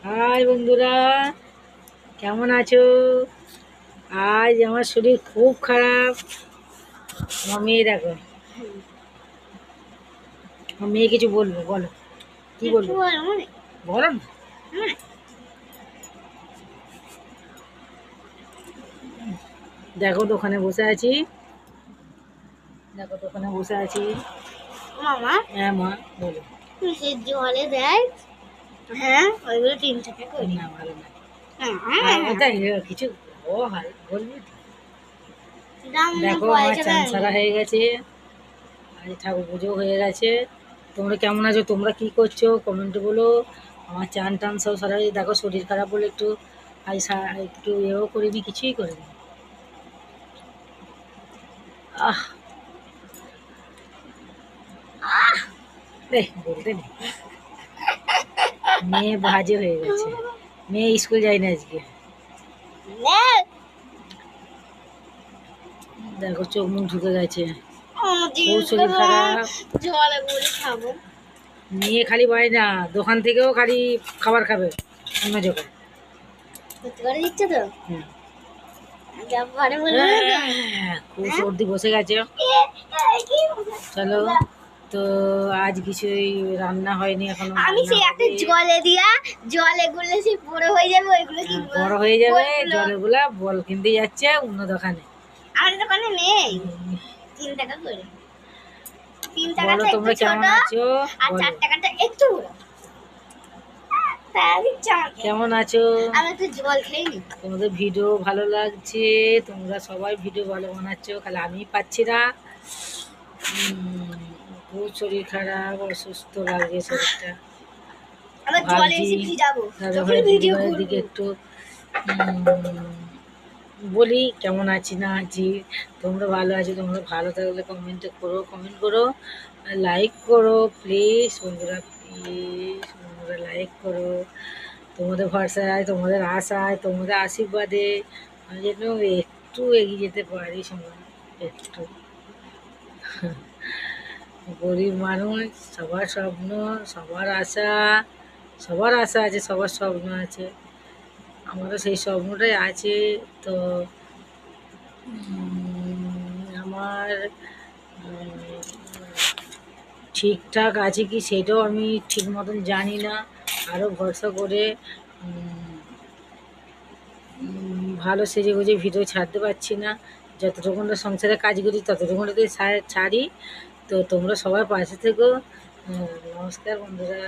High বন্ধুরা, কেমন আছো? আজ আমার শরীর খুব খারাপ। আমার মেয়ে দেখো, আমার মেয়ে কিছু বলবো, বলো কি বলবো, বলো না। দেখো দোকানে বসে আছি, দেখো দোকানে বসে আছি। মামা, হ্যাঁ মা, বলো। সে জলে দেয়। হ্যাঁ, ওইগুলো 3 টাকা করে। না ভালো না, হ্যাঁ, ওটাই কিছু বলবি তো। দাম দেখো আমার চান সারা হয়ে গেছে, আজ ঠাকুর পুজো হয়ে গেছে। তোমরা কেমন আছো, তোমরা কি করছো কমেন্টে বলো। আমার চান টান সব সারা হয়ে, দেখো শরীর খারাপ বলে একটু আজ একটু এও করিনি, কিছুই করিনি। আহ বলতে নেই, মেয়ে বাজে হয়ে গেছে, মেয়ে স্কুল যায় না আজকে। দেখো চোখ মুখ ঢুকে গেছে, খুব শরীর খারাপ। জলে বলে খাবো। মেয়ে খালি পায় না, দোকান থেকেও খালি খাবার খাবে অন্য জায়গায়। সত্যি করে দিচ্ছে তো? হুম। যা পারে বলবে না। খুব সর্দি বসে গেছে। চলো, তো আজ কিছুই রান্না হয়নি এখনো। আমি সেই একটা জলে গুলে সে বড় হয়ে যাবে, ওইগুলো কিনবো। বড় হয়ে যাবে জলেগুলা, বল কিনতে যাচ্ছে অন্য দোকানে। আমার দোকানে নেই। 3 টাকা করে। 3 বলো টাকাটা একটু তোমরা কেমন ছোট আছো, আর 4 বলো টাকাটা একটু বড়। তাই কেমন আছো। আমি একটু জল খেয়ে নি। তোমাদের ভিডিও ভালো লাগছে, তোমরা সবাই ভিডিও ভালো বানাচ্ছ, খালি আমি পাচ্ছি না। খুব শরীর খারাপ, অসুস্থ লাগছে শরীরটা। আবার জলে এসে ভিজাবো, যখন ভিডিও করব। দিকে একটু বলি কেমন আছি না আছি। তোমরা ভালো আছো, তোমরা ভালো থাকলে কমেন্ট করো, লাইক করো প্লিজ বন্ধুরা, প্লিজ বন্ধুরা লাইক করো। তোমাদের ভরসায়, তোমাদের আশায়, তোমাদের আশীর্বাদে আমি যেন একটু এগিয়ে যেতে পারি সময়, একটু। গরিব মানুষ, সবার স্বপ্ন, সবার আশা, সবার আশা আছে, সবার স্বপ্ন আছে, আমারও সেই স্বপ্নটাই আছে। তো আমার ঠিকঠাক আছে কি সেটাও আমি ঠিক মতন জানি না। আরও ভরসা করে ভালো সেজে গুজে ভিডিও ছাড়তে পারছি না। যতটুকুনটা সংসারে কাজ করি ততটুকুনটাতেই ছাড়ি। তো তোমরা সবাই পাশে থেকো। নমস্কার বন্ধুরা।